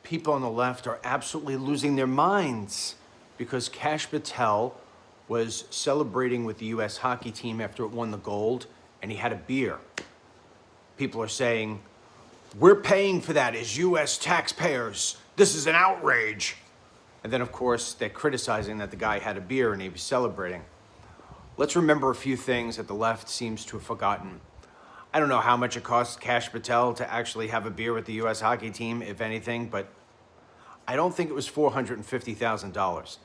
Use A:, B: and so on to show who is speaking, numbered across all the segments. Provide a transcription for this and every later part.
A: people on the left are absolutely losing their minds because Kash Patel was celebrating with the U.S. hockey team after it won the gold, and he had a beer. People are saying, we're paying for that as U.S. taxpayers. This is an outrage. And then, of course, they're criticizing that the guy had a beer and he was celebrating. Let's remember a few things that the left seems to have forgotten. I don't know how much it costs Kash Patel to actually have a beer with the U.S. hockey team, if anything, but I don't think it was $450,000.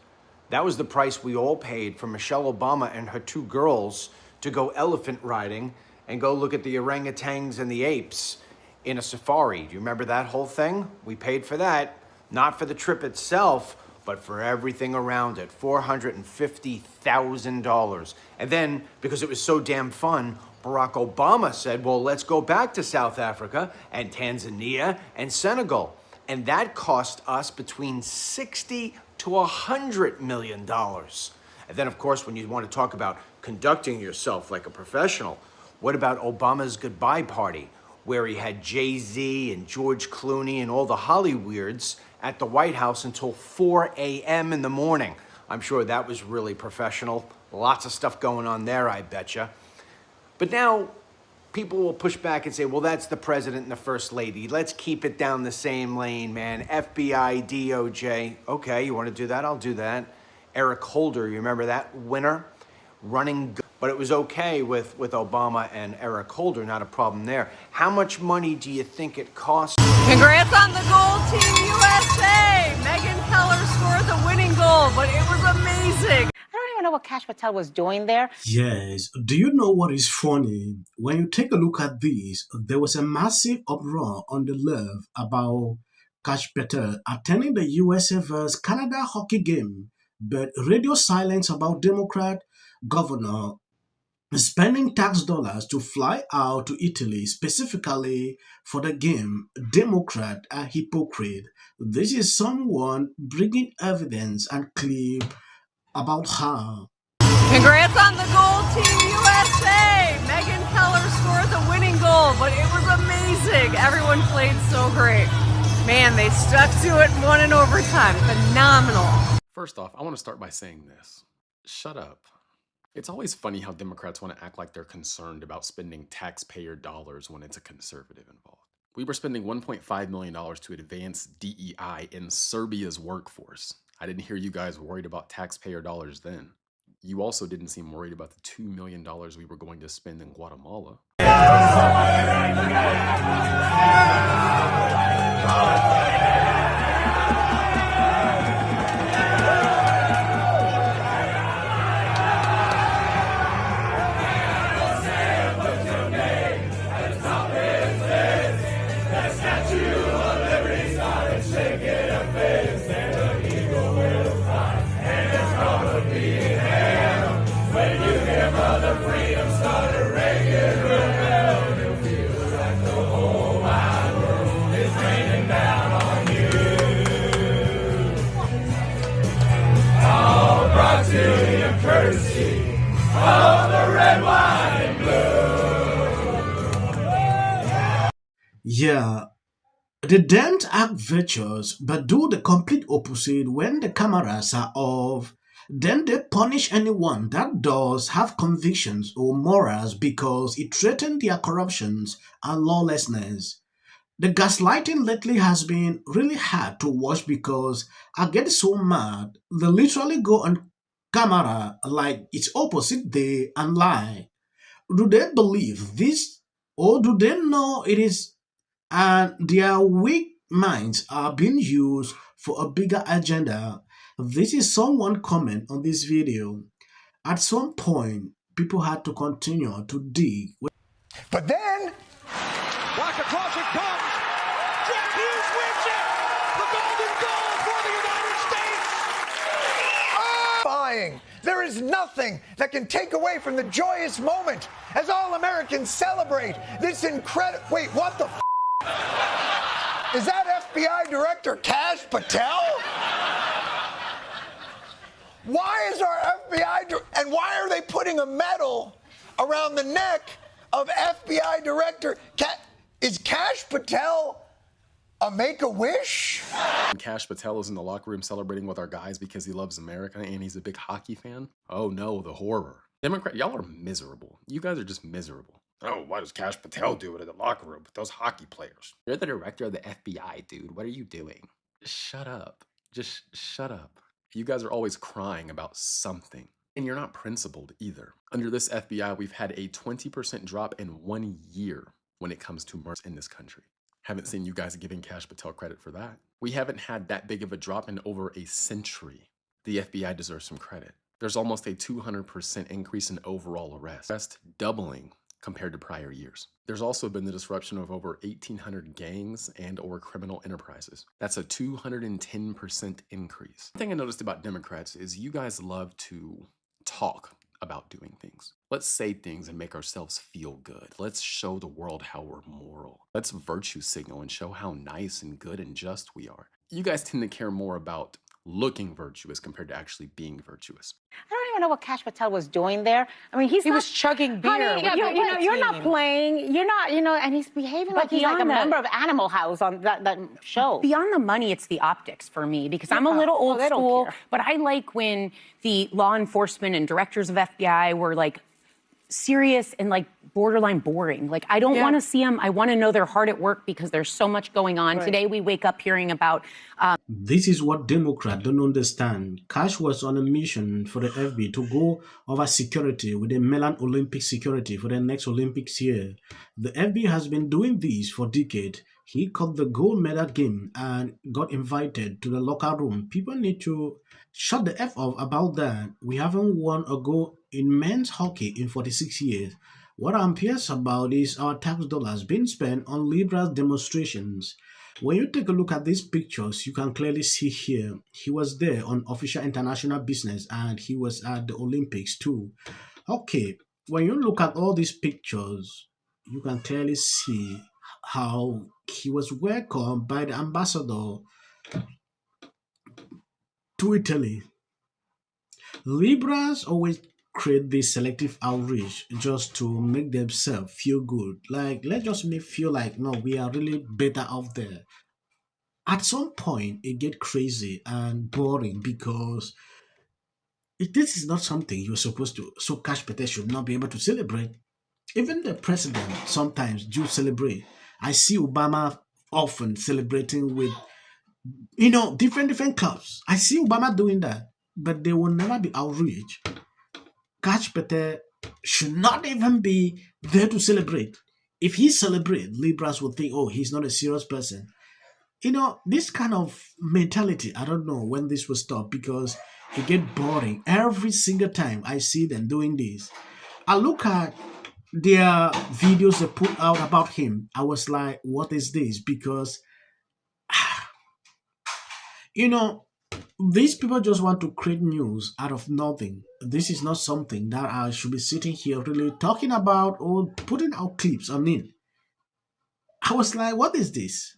A: That was the price we all paid for Michelle Obama and her two girls to go elephant riding and go look at the orangutans and the apes in a safari. Do you remember that whole thing? We paid for that, not for the trip itself, but for everything around it, $450,000. And then, because it was so damn fun, Barack Obama said, well, let's go back to South Africa and Tanzania and Senegal. And that cost us between $60 to $100 million. And then, of course, when you want to talk about conducting yourself like a professional, what about Obama's goodbye party, where he had Jay-Z and George Clooney and all the Hollyweirds at the White House until 4 a.m. in the morning? I'm sure that was really professional. Lots of stuff going on there, I betcha. But now people will push back and say, well, that's the president and the first lady. Let's keep it down the same lane, man. FBI, DOJ. Okay, you want to do that? I'll do that. Eric Holder, you remember that winner? Running, but it was okay with Obama and Eric Holder, not a problem there. How much money do you think it cost?
B: Congrats on the gold, Team USA! Megan Keller scored the winning goal, but it was amazing.
C: I don't even know what Kash Patel was doing there.
D: Yes. Do you know what is funny? When you take a look at this, there was a massive uproar on the left about Kash Patel attending the USA vs. Canada hockey game, but radio silence about Democrat governor spending tax dollars to fly out to Italy specifically for the game. Democrat a hypocrite. This is someone bringing evidence and clip about her.
B: Congrats on the gold, Team USA! Megan Keller scored the winning goal, but it was amazing. Everyone played so great. Man, they stuck to it and won in overtime. Phenomenal.
E: First off, I want to start by saying this. Shut up. It's always funny how Democrats want to act like they're concerned about spending taxpayer dollars when it's a conservative involved. We were spending $1.5 million to advance DEI in Serbia's workforce. I didn't hear you guys worried about taxpayer dollars then. You also didn't seem worried about the $2 million we were going to spend in Guatemala.
D: Yeah, they don't act virtuous but do the complete opposite when the cameras are off. Then they punish anyone that does have convictions or morals because it threatens their corruptions and lawlessness. The gaslighting lately has been really hard to watch because I get so mad. They literally go on camera like it's opposite day and lie. Do they believe this or do they know it is, and their weak minds are being used for a bigger agenda? This is someone comment on this video. At some point, people had to continue to dig.
F: But then,
G: Walk across it comes. Jack Hughes wins it. The golden goal for the United States.
F: buying. There is nothing that can take away from the joyous moment as all Americans celebrate this incredible. Wait, what the? Is that FBI Director Kash Patel? Why is our FBI, and why are they putting a medal around the neck of FBI Director? Is Kash Patel A Make-A-Wish?
E: Kash Patel is in the locker room celebrating with our guys because he loves America and he's a big hockey fan. Oh no, the horror. Democrat, y'all are miserable. You guys are just miserable. Oh, why does Kash Patel do it in the locker room with those hockey players? You're the director of the FBI, dude. What are you doing? Shut up. Just shut up. You guys are always crying about something. And you're not principled either. Under this FBI, we've had a 20% drop in 1 year when it comes to murders in this country. Haven't seen you guys giving Kash Patel credit for that. We haven't had that big of a drop in over a century. The FBI deserves some credit. There's almost a 200% increase in overall arrests, doubling compared to prior years. There's also been the disruption of over 1,800 gangs and or criminal enterprises. That's a 210% increase. One thing I noticed about Democrats is you guys love to talk about doing things. Let's say things and make ourselves feel good. Let's show the world how we're moral. Let's virtue signal and show how nice and good and just we are. You guys tend to care more about looking virtuous compared to actually being virtuous.
C: I don't even know what Kash Patel was doing there. I mean, he
H: was chugging beer.
C: Honey, you're not playing. You're not, and he's behaving like he's like a member of Animal House on that show.
H: Beyond the money, it's the optics for me, because I'm a little old school, but I like when the law enforcement and directors of FBI were like serious and like borderline boring. Like, I don't want to see them. I want to know they're hard at work because there's so much going on. Right. Today we wake up hearing about...
D: This is what Democrats don't understand. Kash was on a mission for the FBI to go over security with the Milan Olympic security for the next Olympics year. The FBI has been doing this for decades. He caught the gold medal game and got invited to the locker room. People need to shut the F off about that. We haven't won a gold in men's hockey in 46 years. What I'm pissed about is our tax dollars being spent on liberal demonstrations. When you take a look at these pictures, you can clearly see here, he was there on official international business and he was at the Olympics too. Okay, when you look at all these pictures, you can clearly see how he was welcomed by the ambassador to Italy. Liberals always create this selective outreach just to make themselves feel good. Like, let's just make feel like, no, we are really better off there. At some point, it gets crazy and boring because this is not something you're supposed to. So Kash Patel should not be able to celebrate. Even the president sometimes do celebrate. I see Obama often celebrating with, different clubs. I see Obama doing that, but there will never be outreach. Kash Patel should not even be there to celebrate. If he celebrates, liberals will think, oh, he's not a serious person. This kind of mentality, I don't know when this will stop because it gets boring. Every single time I see them doing this, I look at their videos they put out about him. I was like, what is this? Because, these people just want to create news out of nothing. This is not something that I should be sitting here really talking about or putting out clips on it. I was like, what is this?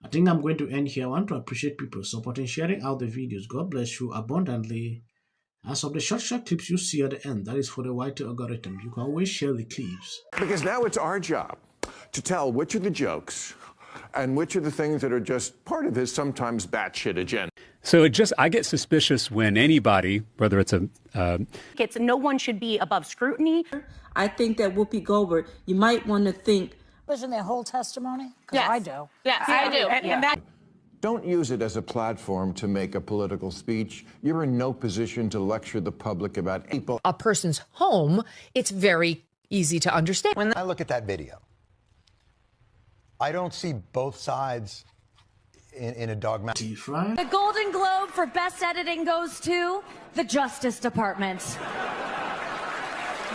D: I think I'm going to end here. I want to appreciate people supporting, sharing out the videos. God bless you abundantly. As of the short clips you see at the end, that is for the white algorithm. You can always share the clips.
I: Because now it's our job to tell which are the jokes and which are the things that are just part of his sometimes batshit agenda.
J: So I get suspicious when anybody, whether it's
H: no one should be above scrutiny.
K: I think that Whoopi Goldberg, you might want to think.
L: Listen to their whole testimony? Because I do.
B: Yes, I do. And that...
I: Don't use it as a platform to make a political speech. You're in no position to lecture the public about people.
L: A person's home, it's very easy to understand.
F: When I look at that video, I don't see both sides in a dogmatic.
M: The Golden Globe for Best Editing goes to the Justice Department.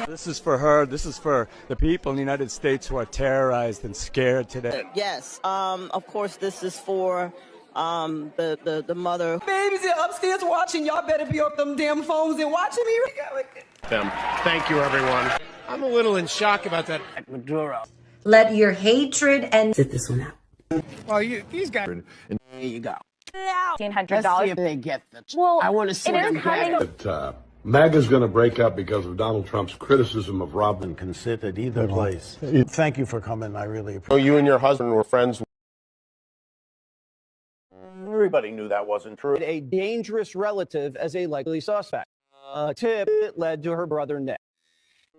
N: This is for her. This is for the people in the United States who are terrorized and scared today.
K: Yes. Of course, this is for the mother.
O: Babies are upstairs watching. Y'all better be off them damn phones and watching me.
P: Thank you, everyone.
Q: I'm a little in shock about that. Maduro.
R: Let your hatred and sit this one out.
Q: Well, these guys.
O: There you go.
B: $1,500.
O: Let's see if they get the.
B: Well,
O: I want to see them get it.
S: MAGA's going to break up because of Donald Trump's criticism of Robin.
T: Can sit at either place. Thank you for coming. I really appreciate it.
P: So you and your husband were friends Everybody knew that wasn't true.
T: A dangerous relative as a likely suspect. A tip that led to her brother Nick.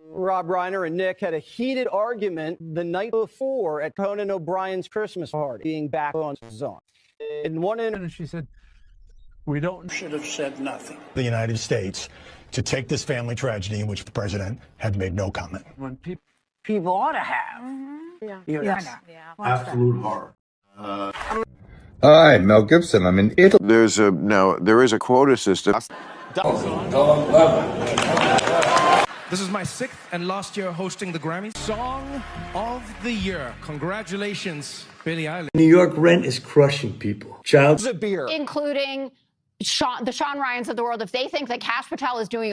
T: Rob Reiner and Nick had a heated argument the night before at Conan O'Brien's Christmas party, being back on Zone. In one interview, she said,
U: "We should have said nothing." The United States to take this family tragedy in which the president had made no comment.
O: When people ought to have.
S: Absolute horror.
V: Hi, Mel Gibson. I'm in Italy.
I: There is a quota system.
W: This is my 6th and last year hosting the Grammys. Song of the Year. Congratulations, Billie Eilish.
U: New York rent is crushing people.
T: a beer.
C: Including the Sean Ryans of the world, if they think that Kash Patel is doing